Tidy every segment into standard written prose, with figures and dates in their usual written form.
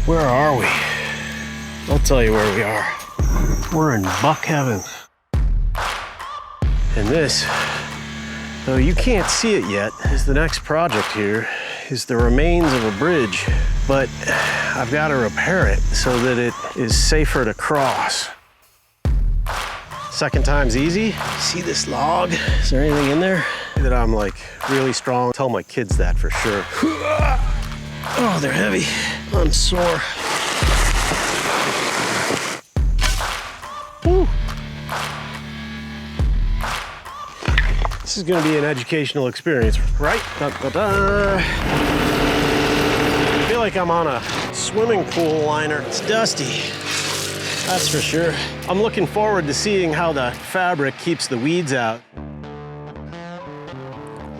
Where are we? I'll tell you where we are. We're in buck heaven. And this, though you can't see it yet, is the next project here, is the remains of a bridge. But I've got to repair it so that it is safer to cross. Second time's easy. See this log? Is there anything in there? That I'm like really strong. Tell my kids that for sure. Oh, they're heavy. I'm sore. Woo. This is gonna be an educational experience, right? Da, da, da. I feel like I'm on a swimming pool liner. It's dusty, that's for sure. I'm looking forward to seeing how the fabric keeps the weeds out.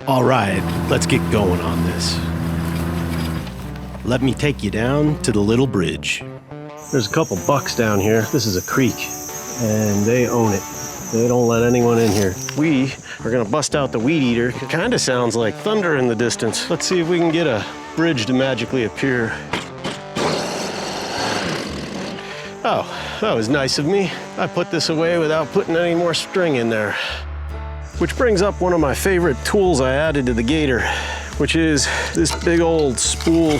All right, let's get going on this. Let me take you down to the little bridge. There's a couple bucks down here. This is a creek, and they own it. They don't let anyone in here. We are gonna bust out the weed eater. It kinda sounds like thunder in the distance. Let's see if we can get a bridge to magically appear. Oh, that was nice of me. I put this away without putting any more string in there. Which brings up one of my favorite tools I added to the gator, which is this big old spool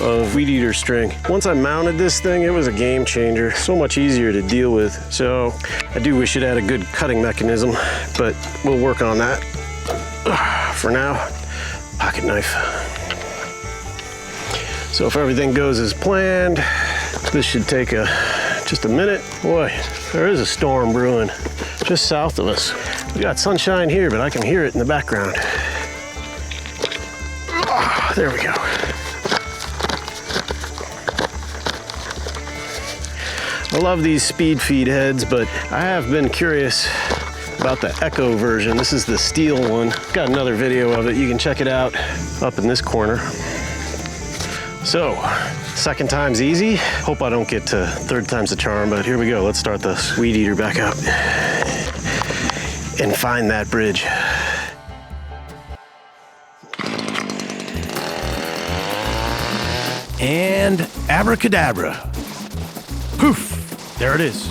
of weed eater string. Once I mounted this thing, it was a game changer. So much easier to deal with. So I do wish it had a good cutting mechanism, but we'll work on that. For now, pocket knife. So if everything goes as planned, this should take just a minute. Boy, there is a storm brewing just south of us. We got sunshine here, but I can hear it in the background. Oh, there we go. I love these speed feed heads, but I have been curious about the Echo version. This is the Stihl one. Got another video of it. You can check it out up in this corner. So, second time's easy. Hope I don't get to third time's the charm, but here we go. Let's start the weed eater back up and find that bridge. And abracadabra. Poof, there it is.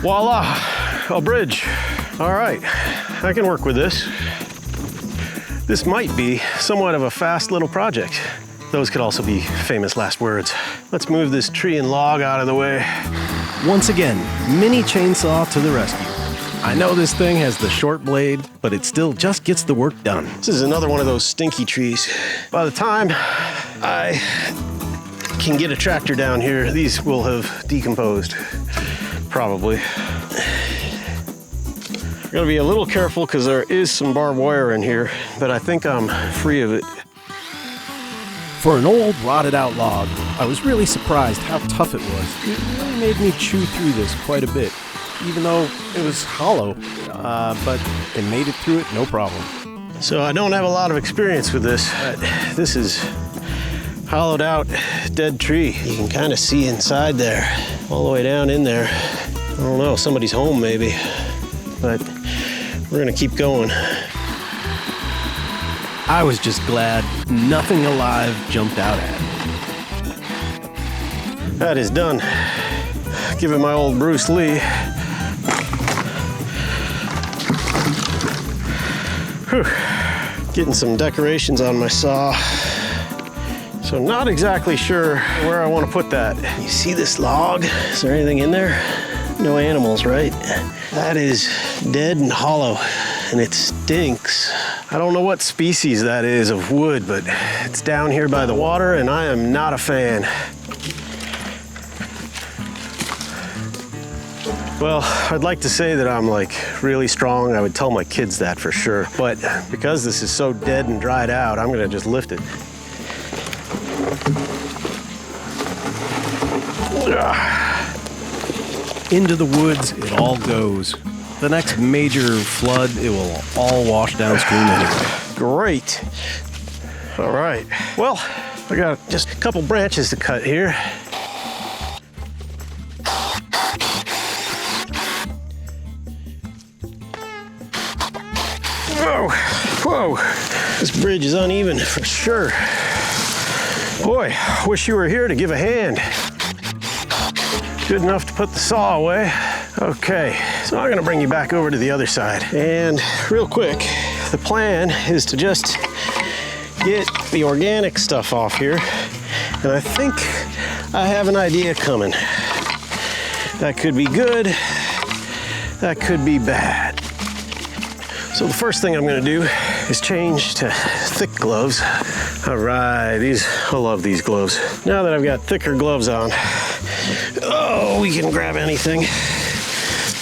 Voila, a bridge. All right, I can work with this. This might be somewhat of a fast little project. Those could also be famous last words. Let's move this tree and log out of the way. Once again, mini chainsaw to the rescue. I know this thing has the short blade, but it still just gets the work done. This is another one of those stinky trees. By the time I can get a tractor down here, these will have decomposed, probably. Gotta be a little careful because there is some barbed wire in here, but I think I'm free of it. For an old, rotted out log, I was really surprised how tough it was. It really made me chew through this quite a bit, even though it was hollow, but it made it through it no problem. So I don't have a lot of experience with this, but this is hollowed out dead tree. You can kind of see inside there, all the way down in there. I don't know, somebody's home maybe, but we're gonna keep going. I was just glad nothing alive jumped out at me. That is done. Give it my old Bruce Lee. Whew. Getting some decorations on my saw. So not exactly sure where I want to put that. You see this log? Is there anything in there? No animals, right? That is dead and hollow, and it stinks. I don't know what species that is of wood, but it's down here by the water, and I am not a fan. Well, I'd like to say that I'm like really strong. I would tell my kids that for sure. But because this is so dead and dried out, I'm gonna just lift it. Into the woods it all goes. The next major flood, it will all wash downstream anyway. Great. All right. Well, I got just a couple branches to cut here. Whoa, whoa. This bridge is uneven for sure. Boy, wish you were here to give a hand. Good enough to put the saw away. Okay, so I'm gonna bring you back over to the other side. And real quick, the plan is to just get the organic stuff off here. And I think I have an idea coming. That could be good, that could be bad. So the first thing I'm gonna do is change to thick gloves. All right, I love these gloves. Now that I've got thicker gloves on, oh, we can grab anything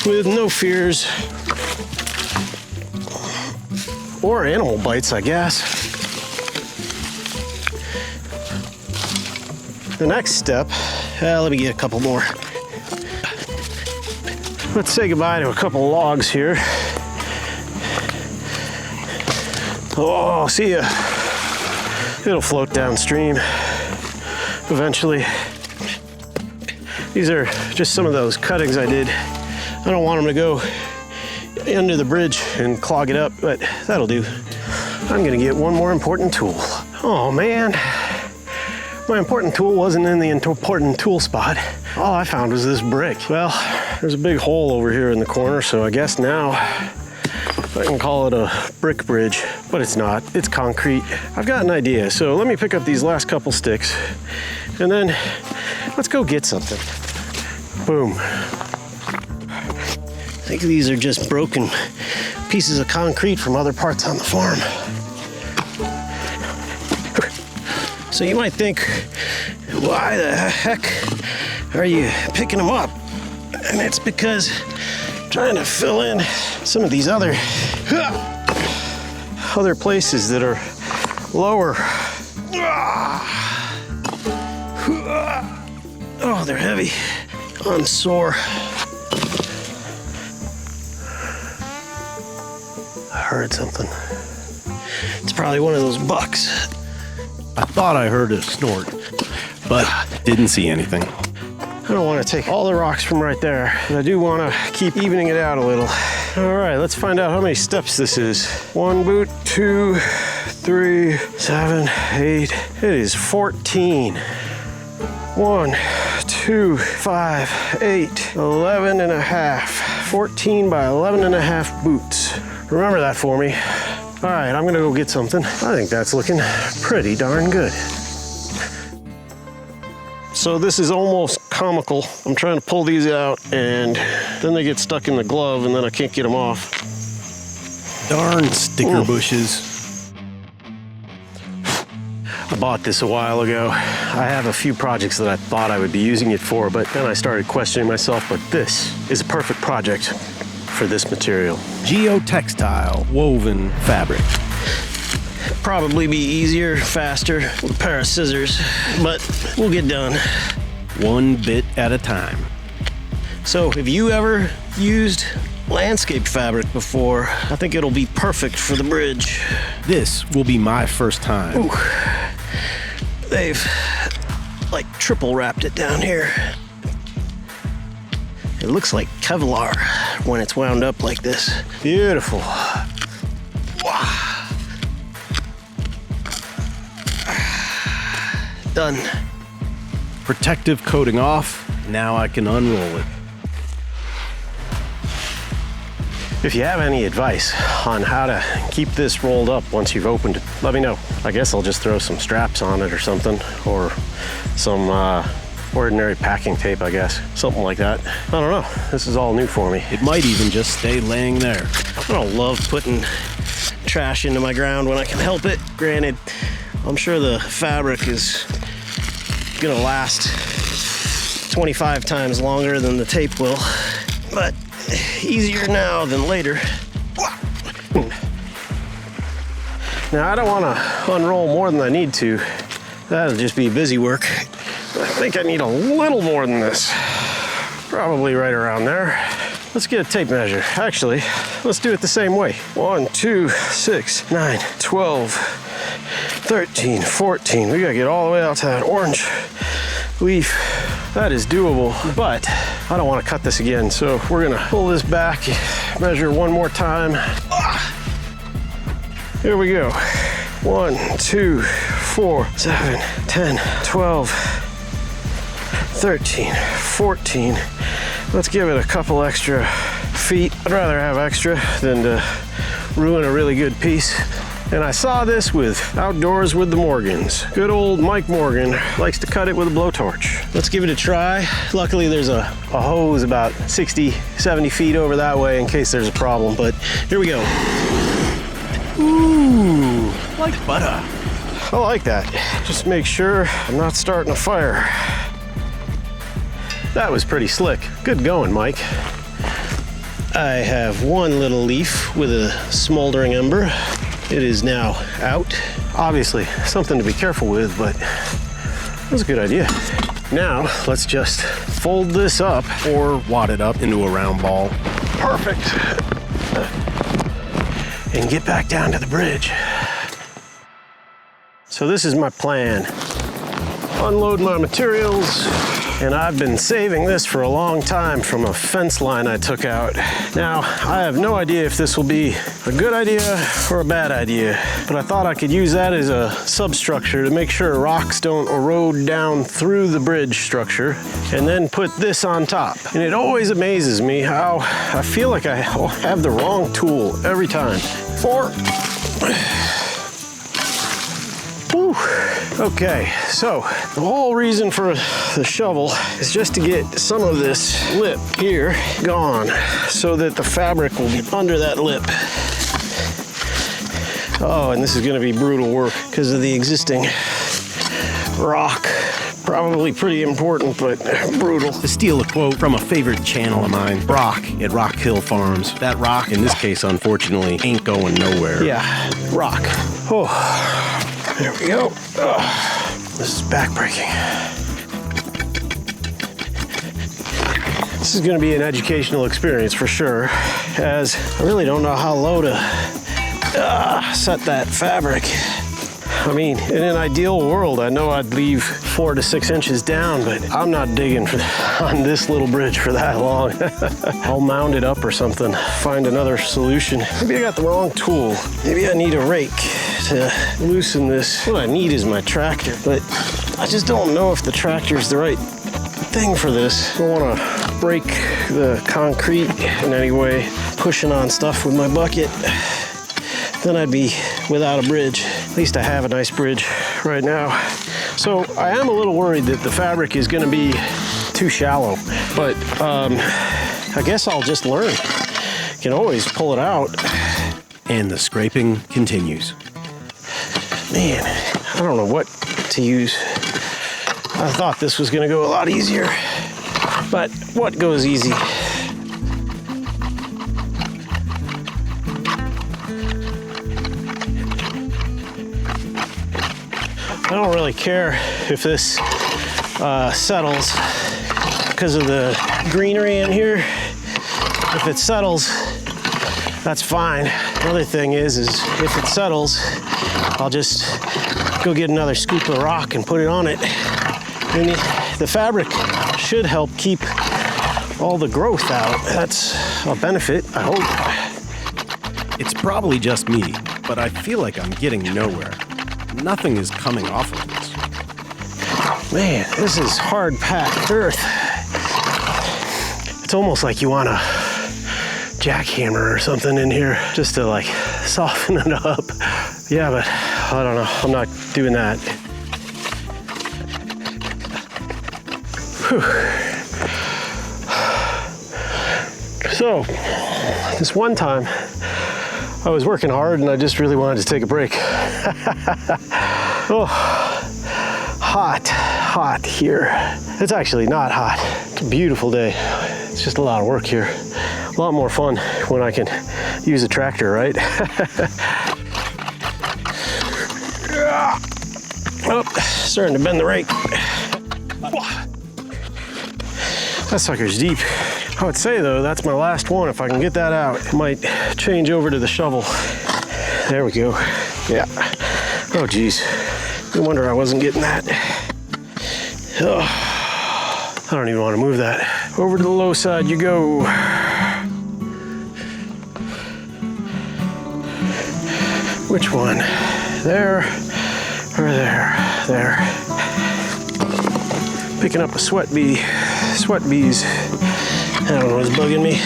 with no fears. Or animal bites, I guess. The next step, let me get a couple more. Let's say goodbye to a couple logs here. Oh, see ya. It'll float downstream eventually. These are just some of those cuttings I did. I don't want them to go under the bridge and clog it up, but that'll do. I'm gonna get one more important tool. Oh man, my important tool wasn't in the important tool spot. All I found was this brick. Well, there's a big hole over here in the corner, so I guess now I can call it a brick bridge, but it's not, it's concrete. I've got an idea, so let me pick up these last couple sticks and then let's go get something. Boom. I think these are just broken pieces of concrete from other parts on the farm. So you might think, why the heck are you picking them up? And it's because I'm trying to fill in some of these other places that are lower. Oh, they're heavy. I'm sore. I heard something. It's probably one of those bucks. I thought I heard a snort, but didn't see anything. I don't want to take all the rocks from right there, but I do want to keep evening it out a little. All right, let's find out how many steps this is. 1 boot, 2, 3, 7, 8. It is 14. 1, 2, 5, 8, 11 and a half. 14 by 11 and a half boots. Remember that for me. All right, I'm gonna go get something. I think that's looking pretty darn good. So this is almost comical. I'm trying to pull these out and then they get stuck in the glove and then I can't get them off. Darn sticker bushes. I bought this a while ago. I have a few projects that I thought I would be using it for, but then I started questioning myself, but this is a perfect project for this material. Geotextile woven fabric. Probably be easier, faster with a pair of scissors, but we'll get done. One bit at a time. So if you ever used landscape fabric before, I think it'll be perfect for the bridge. This will be my first time. Ooh. They've like triple wrapped it down here. It looks like Kevlar when it's wound up like this. Beautiful. Wow. Done. Protective coating off. Now I can unroll it. If you have any advice on how to keep this rolled up once you've opened it, let me know. I guess I'll just throw some straps on it or something, or some ordinary packing tape, I guess. Something like that. I don't know. This is all new for me. It might even just stay laying there. I don't love putting trash into my ground when I can help it. Granted, I'm sure the fabric is gonna last 25 times longer than the tape will, but easier now than later. Now, I don't want to unroll more than I need to. That'll just be busy work. I think I need a little more than this. Probably right around there. Let's get a tape measure. Actually, let's do it the same way. 1, 2, 6, 9, 12, 13, 14. We gotta get all the way out to that orange leaf. That is doable, but I don't want to cut this again. So we're gonna pull this back, measure one more time. Here we go. 1, 2, 4, 7, 10, 12, 13, 14. Let's give it a couple extra feet. I'd rather have extra than to ruin a really good piece. And I saw this with Outdoors with the Morgans. Good old Mike Morgan likes to cut it with a blowtorch. Let's give it a try. Luckily there's a hose about 60, 70 feet over that way in case there's a problem, but here we go. Ooh, like butter. I like that. Just make sure I'm not starting a fire. That was pretty slick. Good going, Mike. I have one little leaf with a smoldering ember. It is now out. Obviously, something to be careful with, but that was a good idea. Now, let's just fold this up Or wad it up into a round ball. perfect and get back down to the bridge. So this is my plan. Unload my materials, and I've been saving this for a long time from a fence line I took out. Now, I have no idea if this will be a good idea or a bad idea, but I thought I could use that as a substructure to make sure rocks don't erode down through the bridge structure, and then put this on top. And it always amazes me how I feel like I have the wrong tool every time. 4. Whew. Okay, so the whole reason for the shovel is just to get some of this lip here gone so that the fabric will be under that lip. Oh, and this is going to be brutal work because of the existing rock. Probably pretty important, but brutal. To steal a quote from a favorite channel of mine, Brock at Rockhill Farms. That rock, in this case, unfortunately, ain't going nowhere. Yeah, rock. Oh, there we go. Oh, this is backbreaking. This is going to be an educational experience for sure, as I really don't know how low to set that fabric. I mean, in an ideal world, I know I'd leave 4 to 6 inches down, but I'm not digging on this little bridge for that long. I'll mound it up or something, find another solution. Maybe I got the wrong tool. Maybe I need a rake to loosen this. What I need is my tractor, but I just don't know if the tractor is the right thing for this. I don't want to break the concrete in any way, pushing on stuff with my bucket. Then I'd be without a bridge. At least I have a nice bridge right now. So I am a little worried that the fabric is gonna be too shallow, but I guess I'll just learn. You can always pull it out. And the scraping continues. Man, I don't know what to use. I thought this was gonna go a lot easier, but what goes easy? I don't really care if this settles because of the greenery in here. If it settles, that's fine. Another thing is if it settles, I'll just go get another scoop of rock and put it on it. And the fabric should help keep all the growth out. That's a benefit, I hope. It's probably just me, but I feel like I'm getting nowhere. Nothing is coming off of this. Man, this is hard packed earth. It's almost like you want a jackhammer or something in here just to like soften it up. Yeah, but I don't know. I'm not doing that. Whew. So, this one time, I was working hard and I just really wanted to take a break. Oh, hot here. It's actually not hot. It's a beautiful day. It's just a lot of work here. A lot more fun when I can use a tractor, right? Oh, starting to bend the rake. That sucker's deep. I would say though, that's my last one. If I can get that out, I might change over to the shovel. There we go. Yeah. Oh geez. No wonder I wasn't getting that. Oh, I don't even want to move that. Over to the low side you go. Which one? There Or there. Picking up a sweat bee. Sweat bees. I don't know what's bugging me.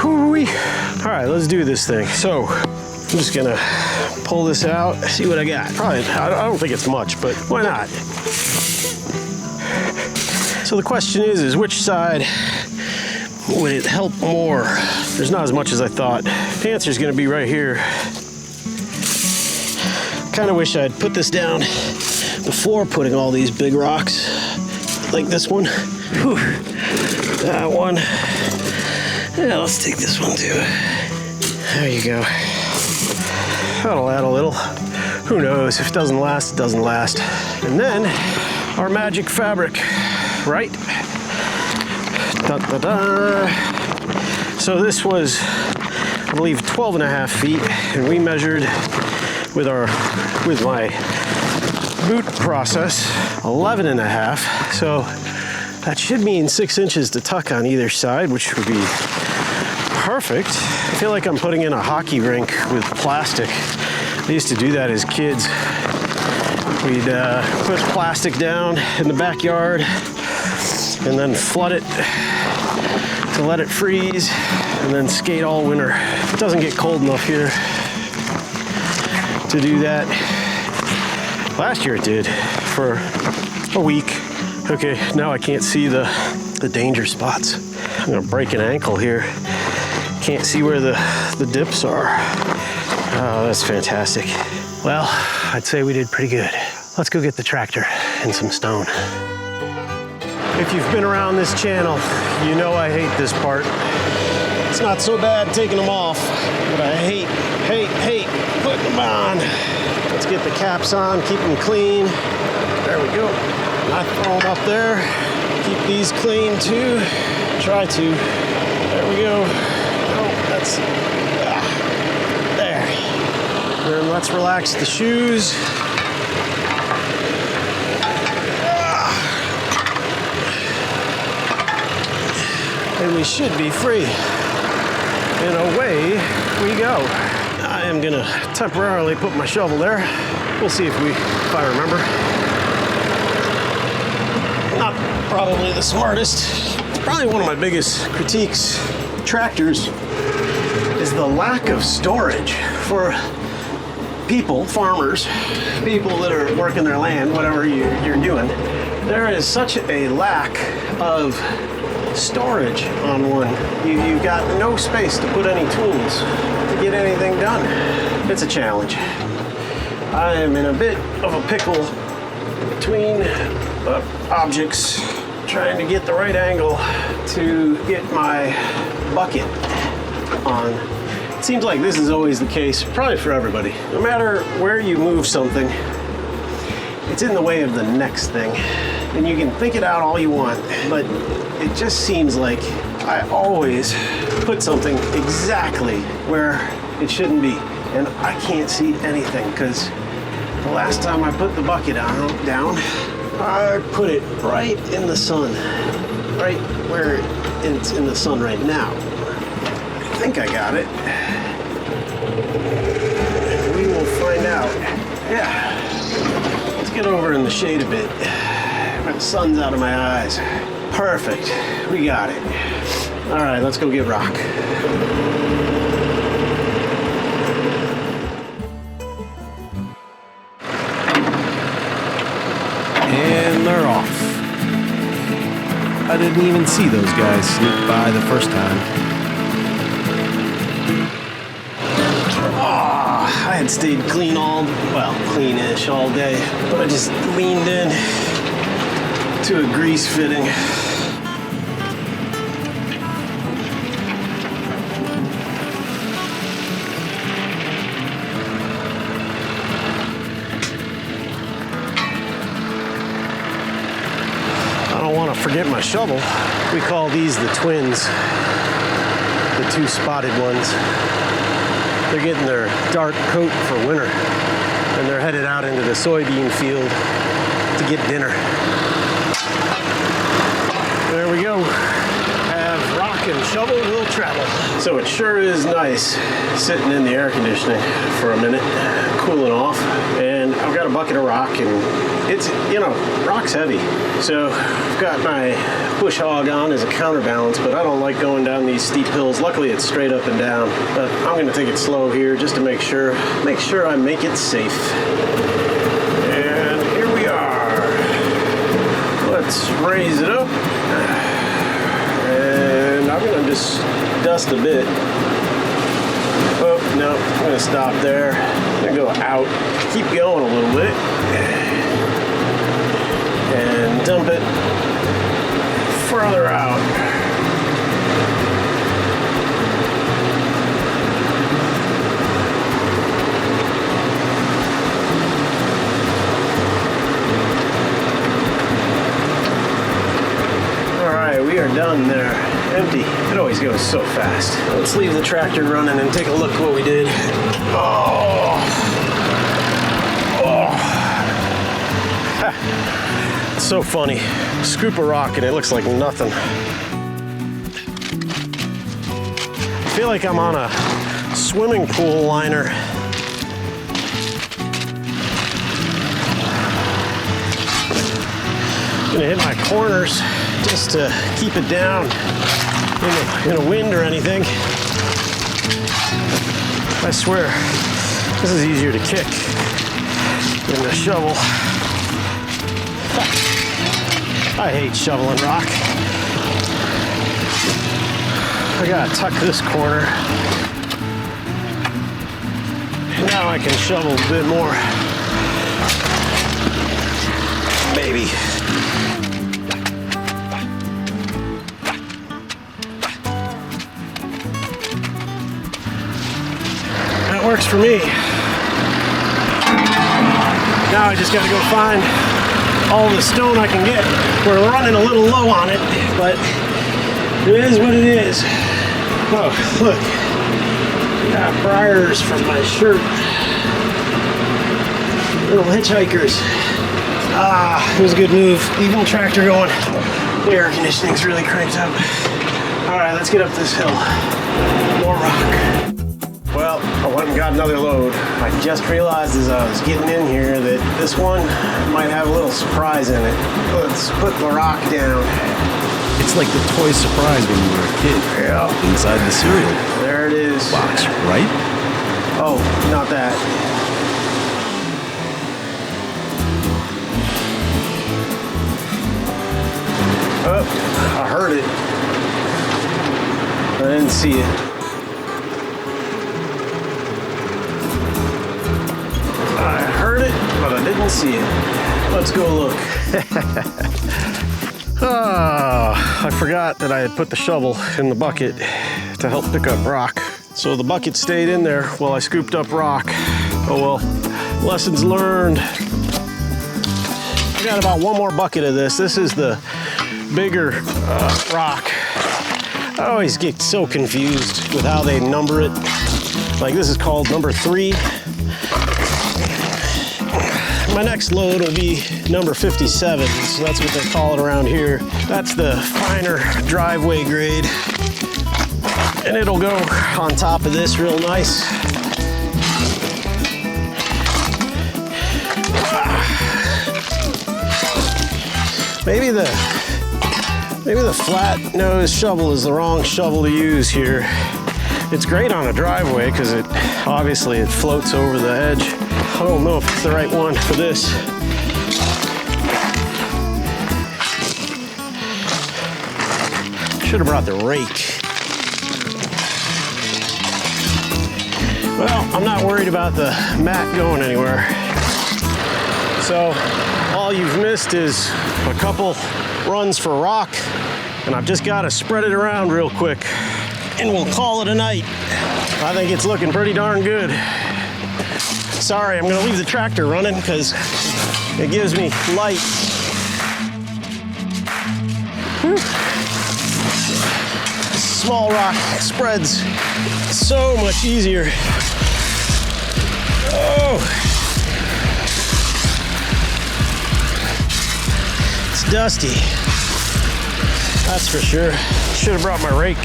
Whoo-wee. All right, let's do this thing. So, I'm just gonna pull this out, see what I got. Probably, I don't think it's much, but why not? So the question is which side would it help more? There's not as much as I thought. The answer is gonna be right here. Kind of wish I'd put this down before putting all these big rocks, like this one. Whew. That one. Yeah, let's take this one too. There you go. That'll add a little. Who knows? If it doesn't last, it doesn't last. And then our magic fabric, right? Da-da-da. So this was, I believe, 12.5 feet, and we measured with my boot process 11.5. So that should mean 6 inches to tuck on either side, which would be perfect. I feel like I'm putting in a hockey rink with plastic. I used to do that as kids. We'd put plastic down in the backyard and then flood it to let it freeze and then skate all winter. It doesn't get cold enough here to do that. Last year it did for a week. Okay, now I can't see the danger spots. I'm gonna break an ankle here. Can't see where the dips are. Oh, that's fantastic. Well, I'd say we did pretty good. Let's go get the tractor and some stone. If you've been around this channel, you know I hate this part. It's not so bad taking them off, but I hate putting them on. Let's get the caps on, keep them clean. There we go. Not throw them up there. Keep these clean too. Try to. There we go. That's there. Then let's relax the shoes. And we should be free. And away we go. I am gonna temporarily put my shovel there. We'll see if I remember. Not probably the smartest. It's probably one of my biggest critiques. Tractors is the lack of storage for people, farmers, people that are working their land, whatever you're doing. There is such a lack of storage on one. You've got no space to put any tools to get anything done. It's a challenge. I am in a bit of a pickle between objects, trying to get the right angle to get my bucket on. It seems like this is always the case, probably for everybody. No matter where you move something, it's in the way of the next thing. And you can think it out all you want, but it just seems like I always put something exactly where it shouldn't be. And I can't see anything, because the last time I put the bucket down, I put it right in the sun, right where it's in the sun right now. I think I got it. We will find out. Yeah. Let's get over in the shade a bit. The sun's out of my eyes. Perfect. We got it. All right, let's go get rock. And they're off. I didn't even see those guys sneak by the first time. Oh, I had stayed clean-ish all day, but I just leaned in to a grease fitting. I don't want to forget my shovel. We call these the twins, the two spotted ones. They're getting their dark coat for winter, and they're headed out into the soybean field to get dinner. There we go. Have rock and shovel will travel. So it sure is nice sitting in the air conditioning for a minute, cooling off. And I've got a bucket of rock, and it's, you know, rock's heavy. So I've got my bush hog on as a counterbalance, but I don't like going down these steep hills. Luckily it's straight up and down, but I'm gonna take it slow here just to make sure I make it safe. And here we are. Let's raise it up. And I'm gonna just dust a bit. Oh, no, I'm gonna stop there. I'm gonna go out, keep going a little bit, and dump it further out. We are done there. Empty. It always goes so fast. Let's leave the tractor running and take a look what we did. Oh. It's so funny. Scoop of rock and it looks like nothing. I feel like I'm on a swimming pool liner. Gonna hit my corners just to keep it down in a wind or anything. I swear, this is easier to kick than to shovel. I hate shoveling rock. I gotta tuck this corner. Now I can shovel a bit more. Maybe. Works for me. Now I just got to go find all the stone I can get. We're running a little low on it, but it is what it is. Oh, look. Got briars from my shirt. Little hitchhikers. Ah, it was a good move. Leaving the tractor going. The air conditioning's really cranked up. All right, let's get up this hill. More rock. Well, I went and got another load. I just realized as I was getting in here that this one might have a little surprise in it. Let's put the rock down. It's like the toy surprise when you were a kid. Yeah. Inside the cereal there it is. box, right? Oh, not that. Oh, I heard it. I didn't see it. I heard it, but I didn't see it. Let's go look. I forgot that I had put the shovel in the bucket to help pick up rock. So the bucket stayed in there while I scooped up rock. Oh well, lessons learned. I got about one more bucket of this. This is the bigger rock. I always get so confused with how they number it. Like this is called number 3. My next load will be number 57, so that's what they call it around here. That's the finer driveway grade. And it'll go on top of this real nice. Maybe the flat nose shovel is the wrong shovel to use here. It's great on a driveway because it floats over the edge. I don't know if it's the right one for this. Should have brought the rake. Well, I'm not worried about the mat going anywhere. So all you've missed is a couple runs for rock, and I've just got to spread it around real quick, and we'll call it a night. I think it's looking pretty darn good. Sorry, I'm gonna leave the tractor running because it gives me light. Whew. Small rock spreads so much easier. Oh, it's dusty. That's for sure. Should have brought my rake.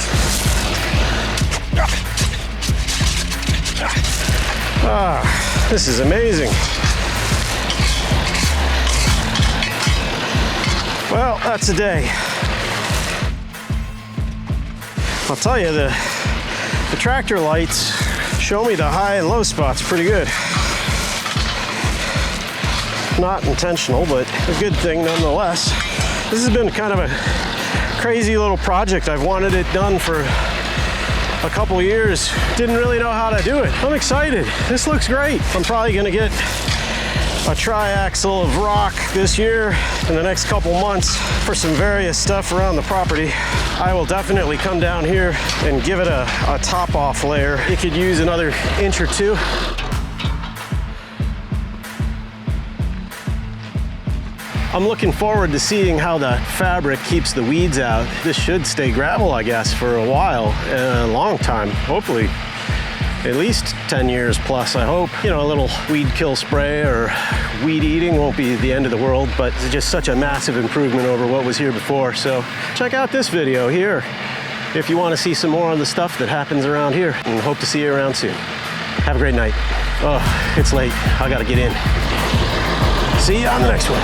Ah, this is amazing. Well, that's a day. I'll tell you, the tractor lights show me the high and low spots pretty good. Not intentional, but a good thing nonetheless. This has been kind of a crazy little project. I've wanted it done for a couple of years. Didn't really know how to do it. I'm excited. This looks great. I'm probably gonna get a triaxle of rock this year in the next couple months for some various stuff around the property. I will definitely come down here and give it a top off layer. It could use another inch or two. I'm looking forward to seeing how the fabric keeps the weeds out. This should stay gravel, I guess, for a while, a long time, hopefully. At least 10 years plus, I hope. You know, a little weed kill spray or weed eating won't be the end of the world, but it's just such a massive improvement over what was here before. So check out this video here if you want to see some more on the stuff that happens around here, and hope to see you around soon. Have a great night. Oh, it's late. I gotta get in. See you on the next one.